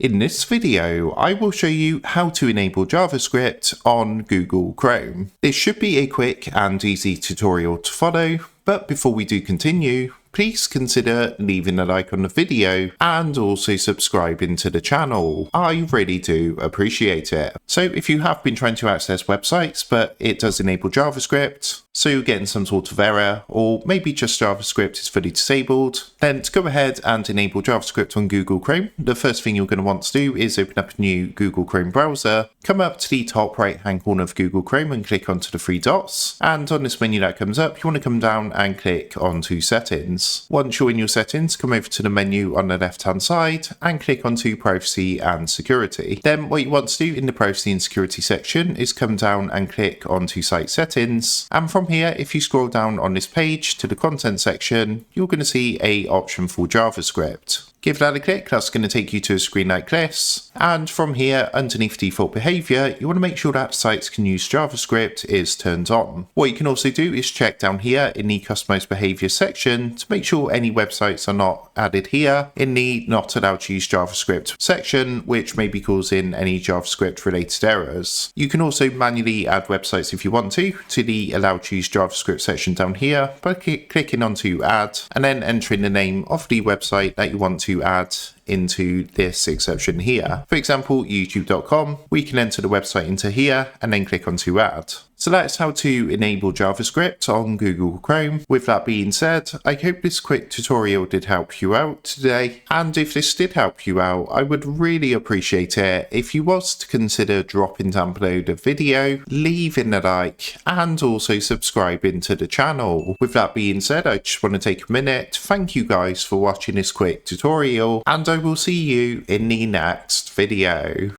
In this video, I will show you how to enable JavaScript on Google Chrome. This should be a quick and easy tutorial to follow, but before we do continue, please consider leaving a like on the video and also subscribing to the channel. I really do appreciate it. So if you have been trying to access websites but it does enable JavaScript, so you're getting some sort of error, or maybe just JavaScript is fully disabled, then to go ahead and enable JavaScript on Google Chrome, the first thing you're going to want to do is open up a new Google Chrome browser, come up to the top right hand corner of Google Chrome and click onto the three dots, and on this menu that comes up, you want to come down and click onto settings. Once you're in your settings, come over to the menu on the left hand side and click onto privacy and security. Then what you want to do in the privacy and security section is come down and click onto site settings, and from here, if you scroll down on this page to the content section, you're going to see an option for JavaScript. Give that a click, that's going to take you to a screen like this, and from here, underneath default behavior, you want to make sure that sites can use JavaScript is turned on. What you can also do is check down here in the customize behavior section to make sure any websites are not added here in the not allowed to use JavaScript section, which may be causing any JavaScript related errors. You can also manually add websites if you want to the allowed to use JavaScript section down here by clicking onto add and then entering the name of the website that you want to add into this exception here. For example, youtube.com, we can enter the website into here and then click onto add. So that's how to enable JavaScript on Google Chrome. With that being said, I hope this quick tutorial did help you out today. And if this did help you out, I would really appreciate it if you was to consider dropping down below the video, leaving a like, and also subscribing to the channel. With that being said, I just want to take a minute to thank you guys for watching this quick tutorial, and I will see you in the next video.